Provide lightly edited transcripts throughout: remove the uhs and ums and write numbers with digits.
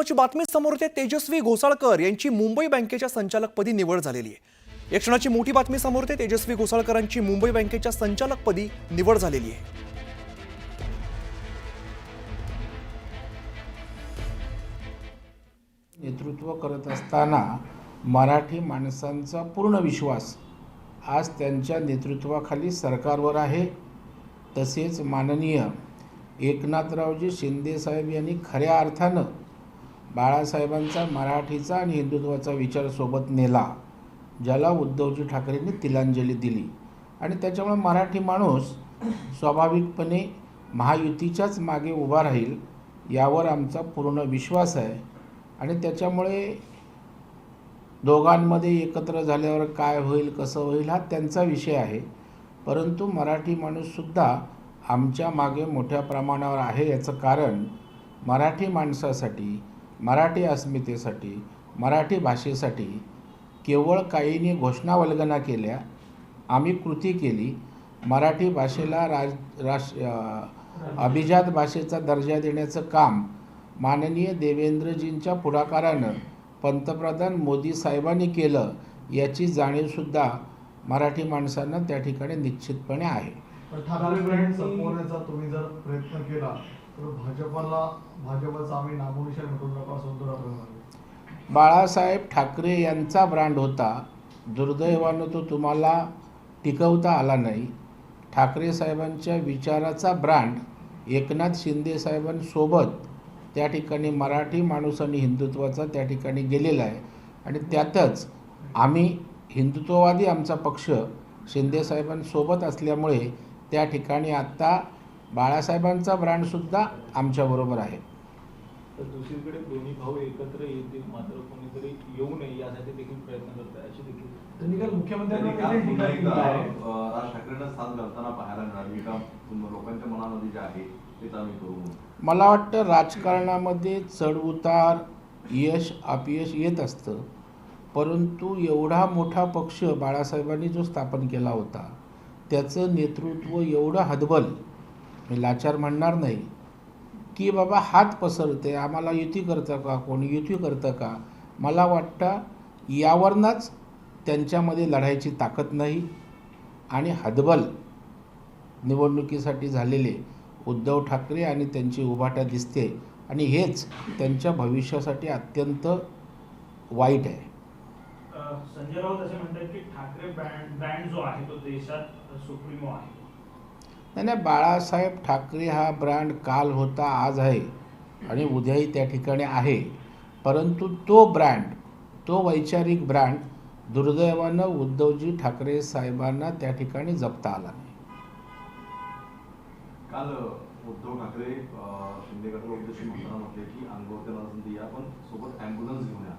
महत्त्वाची बातमी समोर येते। तेजस्वी घोसाळकर यांची मुंबई बँकेच्या संचालकपदी निवड झालेली आहे। या क्षणाची मोठी बातमी समोर येते। तेजस्वी घोसाळकरांची मुंबई बँकेच्या संचालकपदी निवड झालेली आहे। नेतृत्व करत असताना मराठी माणसांचा पूर्ण विश्वास आज त्यांच्या नेतृत्वाखाली सरकारवर आहे। तसेच माननीय एकनाथरावजी शिंदे साहेब यांनी खऱ्या अर्थानं बाळासाहेबांचा मराठीचा आणि हिंदुत्वाचा विचार सोबत नेला, ज्याला उद्धवजी ठाकरेंनी तिलांजली दिली। आणि त्याच्यामुळे मराठी माणूस स्वाभाविकपणे महायुतीच्याच मागे उभा राहील यावर आमचा पूर्ण विश्वास आहे। आणि त्याच्यामुळे दोघांमध्ये एकत्र झाल्यावर काय होईल कसं होईल हा त्यांचा विषय आहे, परंतु मराठी माणूससुद्धा आमच्या मागे मोठ्या प्रमाणावर आहे। याचं कारण मराठी माणसासाठी, मराठी अस्मितेसाठी, मराठी भाषेसाठी केवळ काहींनी घोषणावल्गना केल्या, आम्ही कृती केली। मराठी भाषेला अभिजात भाषेचा दर्जा देण्याचं काम माननीय देवेंद्रजींच्या पुढाकारानं पंतप्रधान मोदी साहेबांनी केलं, याची जाणीवसुद्धा मराठी माणसांना त्या ठिकाणी निश्चितपणे आहे। ठाकरे ब्रँड संपवण्याचा तुम्ही जर प्रयत्न केला तर भाजपचा आम्ही नामोनिशाण मिटवून नका असं उद्धव ठाकरे म्हणाले। बाळासाहेब ठाकरे यांचा ब्रँड होता, दुर्दैवानं तो तुम्हाला टिकवता आला नाही। ठाकरे साहेबांच्या विचाराचा ब्रँड एकनाथ शिंदे साहेबांसोबत त्या ठिकाणी मराठी माणूस आणि हिंदुत्वाचा त्या ठिकाणी गेलेला आहे। आणि त्यातच आम्ही हिंदुत्ववादी आमचा पक्ष शिंदे साहेबांसोबत असल्यामुळे त्या ठिकाणी आत्ता बाळासाहेबांचा ब्रँडसुद्धा आमच्याबरोबर आहे। तर दुसरीकडे दोन्ही भाऊ एकत्र येतील, मात्र कोणीतरी येऊ नये यासाठी देखील प्रयत्न करत आहे, अशी देखील त्यांनी काल मुख्यमंत्र्यांना राज ठाकरेंना साथ घालताना पाहायला मिळाली का लोकांच्या मनामध्ये जे आहे तेच आम्ही करू। मला वाटतं राजकारणामध्ये चढउतार, यश अपयश येत असतं, परंतु एवढा मोठा पक्ष बाळासाहेबांनी जो स्थापन केला होता त्याचं नेतृत्व एवढं हतबल, मी लाचार म्हणणार नाही की बाबा हात पसरते आम्हाला युती करतं का, कोणी युती करतं का। मला वाटतं यावरनंच त्यांच्यामध्ये लढायची ताकद नाही आणि हतबल निवडणुकीसाठी झालेले उद्धव ठाकरे आणि त्यांची उभाट्या दिसते आणि हेच त्यांच्या भविष्यासाठी अत्यंत वाईट आहे। संजय राऊत असे म्हणतात की ठाकरे ब्रँड जो आहे तो देशात सुप्रीमो आहे। नाही, बाळासाहेब ठाकरे हा ब्रँड काल होता, आज आहे आणि उद्याही त्या ठिकाणी आहे, परंतु तो ब्रँड, तो वैचारिक ब्रँड दुर्दैवानं उद्धवजी ठाकरे साहेबांना त्या ठिकाणी जपता आला नाही। काल उद्धव ठाकरे शिंदे गटाला उद्देशून म्हणताना म्हटले की अंगावर नसून या पण सोबत ॲम्ब्युलन्स घेऊन या।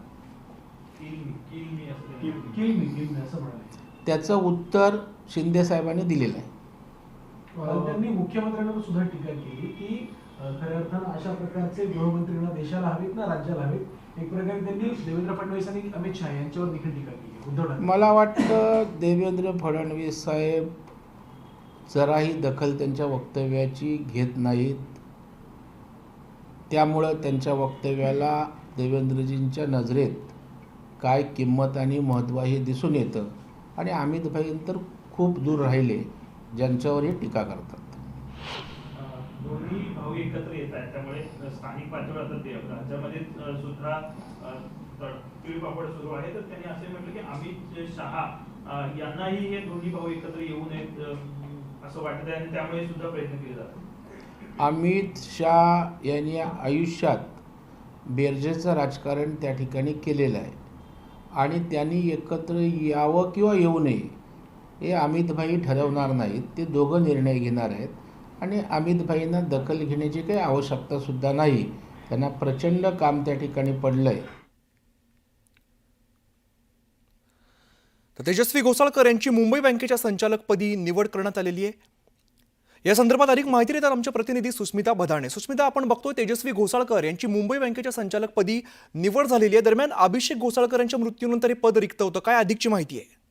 असं म्हणाले। त्याचं उत्तर शिंदे साहेबांनी दिलेलं आहे। त्यांनी मुख्यमंत्र्यांवर सुद्धा टीका केली की खऱ्या अर्थानं अशा प्रकारचे गृहमंत्री देशाला हवेत ना राज्याला हवेत। एक प्रकारे त्यांनी देवेंद्र फडणवीस आणि अमित शहा यांच्यावर देखील टीका केली उद्धव ठाकरे। मला वाटतं देवेंद्र फडणवीस साहेब जराही दखल त्यांच्या वक्तव्याची घेत नाहीत, त्यामुळं त्यांच्या वक्तव्याला देवेंद्रजींच्या नजरेत काय किंमत आणि महत्त्व हे दिसून येतं। आणि अमित भाई तर खूप दूर राहिले ज्यांच्यावर हे टीका करतात। दोन्ही भाऊ एकत्र येत आहेत, त्यामुळे स्थानिक पातळीवर राज्यामध्ये सुद्धा तिळपापड सुरू आहे। तर त्यांनी असे म्हटलं की अमित शहा यांनाही हे दोन्ही भाऊ एकत्र येऊ नयेत असं वाटत आहे आणि त्यामुळे सुद्धा प्रयत्न केले जातात। अमित शहा यांनी आयुष्यात बेरजेचं राजकारण त्या ठिकाणी केलेलं आहे आणि त्यांनी एकत्र यावं किंवा येऊ नये हे अमितभाई ठरवणार नाहीत, ते दोघं निर्णय घेणार आहेत। आणि अमितभाईंना दखल घेण्याची काही आवश्यकतासुद्धा नाही, त्यांना प्रचंड काम त्या ठिकाणी पडलं आहे। तर तेजस्वी घोसाळकर यांची मुंबई बँकेच्या संचालकपदी निवड करण्यात आलेली आहे। या संदर्भात अधिक माहिती देतात आमचे प्रतिनिधी सुस्मिता भदाणे। सुस्मिता, आपण बघतोय तेजस्वी घोसाळकर यांची मुंबई बँकेच्या संचालकपदी निवड झालेली आहे। दरम्यान अभिषेक घोसाळकर यांच्या मृत्यूनंतर हे पद रिक्त होतं, काय अधिकची माहिती आहे?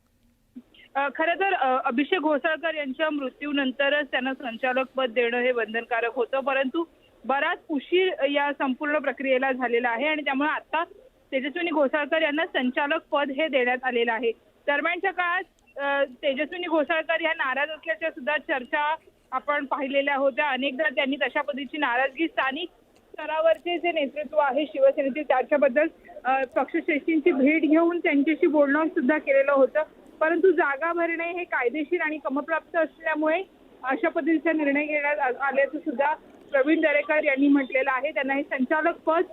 खरं तर अभिषेक घोसाळकर यांच्या मृत्यूनंतरच त्यांना संचालक पद देणं हे बंधनकारक होतं, परंतु बराच उशीर या संपूर्ण प्रक्रियेला झालेला आहे आणि त्यामुळे आता तेजस्विनी घोसाळकर यांना संचालक पद हे देण्यात आलेलं आहे. दरम्यानच्या काळात तेजस्विनी घोसाळकर या नाराज असल्याच्या सुद्धा चर्चा आपण पाहिलेल्या होत्या. अनेकदा त्यांनी तशा पद्धतीची नाराजगी स्थानिक स्तरावरचे जे नेतृत्व आहे शिवसेनेचे त्याच्याबद्दल पक्षश्रेष्ठींची भेट घेऊन त्यांच्याशी बोलणं सुद्धा केलेलं होतं. परंतु जागा भरणे हे कायदेशीर आणि क्रमप्राप्त असल्यामुळे अशा पद्धतीचा निर्णय घेण्यात आल्याचं सुद्धा प्रवीण दरेकर यांनी म्हटलेलं आहे. त्यांना हे संचालक पद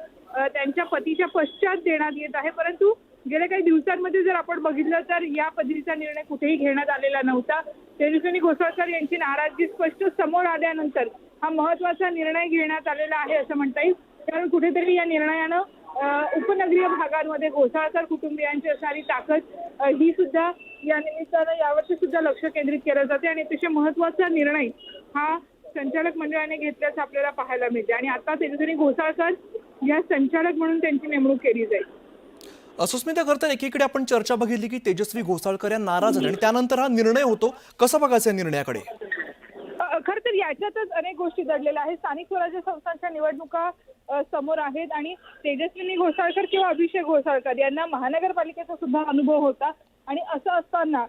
त्यांच्या पतीच्या पश्चात देण्यात येत आहे. परंतु गेल्या काही दिवसांमध्ये जर आपण बघितलं तर या पद्धतीचा निर्णय कुठेही घेण्यात आलेला नव्हता. तेजस्विनी घोसाळकर यांची नाराजगी स्पष्ट समोर आल्यानंतर हा महत्त्वाचा निर्णय घेण्यात आलेला आहे असं म्हणता येईल. कारण कुठेतरी या निर्णयानं उपनगरीय भागांमध्ये घोसाळकर कुटुंबियांची असणारी ताकद ही सुद्धा या निमित्तानं यावरती सुद्धा लक्ष केंद्रित केलं जाते आणि अतिशय महत्त्वाचा निर्णय हा संचालक मंडळाने घेतल्याचं आपल्याला पाहायला मिळते आणि आता तेजस्विनी घोसाळकर या संचालक म्हणून त्यांची नेमणूक केली जाईल. सुस्मिता, खरं तर एकीकडे आपण चर्चा बघितली की तेजस्वी घोसाळकर या नाराज झाले आणि त्यानंतर हा निर्णय होतो. कसं बघायचं या निर्णयाकडे? खरं तर याच्यातच अनेक गोष्टी दडलेल्या आहेत. स्थानिक स्वराज्य संस्थांच्या निवडणुका समोर आहेत आणि तेजस्विनी घोसाळकर किंवा अभिषेक घोसाळकर यांना महानगरपालिकेचा सुद्धा अनुभव होता आणि असं असताना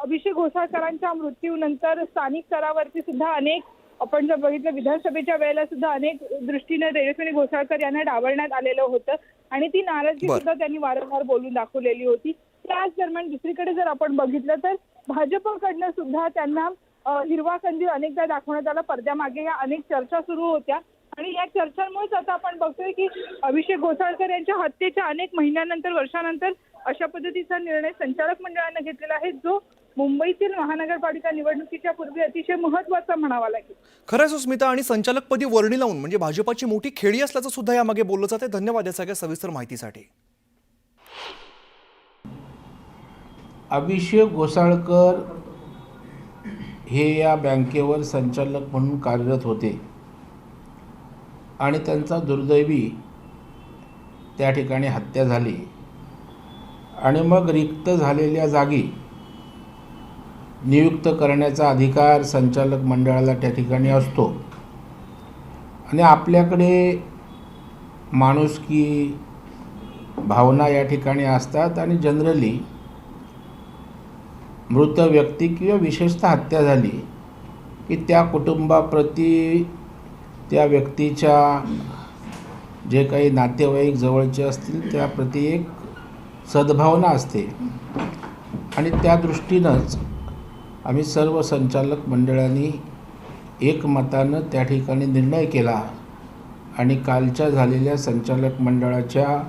अभिषेक घोसाळकरांच्या मृत्यूनंतर स्थानिक स्तरावरती सुद्धा अनेक आपण जर बघितलं विधानसभेच्या वेळेला सुद्धा अनेक दृष्टीने तेजस्विनी घोसाळकर यांना डावलण्यात आलेलं होतं आणि ती नाराजगी सुद्धा त्यांनी वारंवार बोलून दाखवलेली होती. त्याच दरम्यान दुसरीकडे जर आपण बघितलं तर भाजपकडनं सुद्धा त्यांना हिरवा कंदील अनेकदा दाखवण्यात आला. पडद्यामागे या अनेक चर्चा सुरू होत्या आणि या चर्चांमुळेच आता आपण बघतोय की अभिषेक घोसाळकर यांच्या हत्येच्या अनेक महिन्यानंतर वर्षानंतर अशा पद्धतीचा निर्णय संचालक मंडळानं घेतलेला आहे जो मुंबईतील महानगरपालिका निवडणुकीच्या पूर्वी अतिशय महत्त्वाचा म्हणावा लागेल. खरं सुस्मिता, आणि संचालकपदी वर्णी लावून म्हणजे भाजपाची मोठी खेळी असल्याचं सुद्धा यामागे बोललं जाते. धन्यवाद या सगळ्या सविस्तर माहितीसाठी. अभिषेक घोसाळकर हे या बँकेवर संचालक म्हणून कार्यरत होते आणि त्यांचा दुर्दैवी त्या ठिकाणी हत्या झाली आणि मग रिक्त झालेल्या जागी नियुक्त करण्याचा अधिकार संचालक मंडळाला त्या ठिकाणी असतो आणि आपल्याकडे माणुसकी भावना या ठिकाणी असतात आणि जनरली मृत व्यक्ती किंवा विशेषतः हत्या झाली की त्या कुटुंबाप्रती त्या व्यक्तीच्या जे काही नातेवाईक जवळचे असतील त्याप्रती एक सद्भावना असते आणि त्या दृष्टीनंच आम्ही सर्व संचालक मंडळांनी एकमतानं त्या ठिकाणी निर्णय केला आणि कालच्या झालेल्या संचालक मंडळाच्या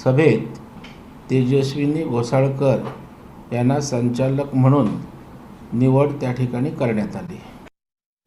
सभेत तेजस्विनी घोसाळकर यांना संचालक म्हणून निवड त्या ठिकाणी करण्यात आली.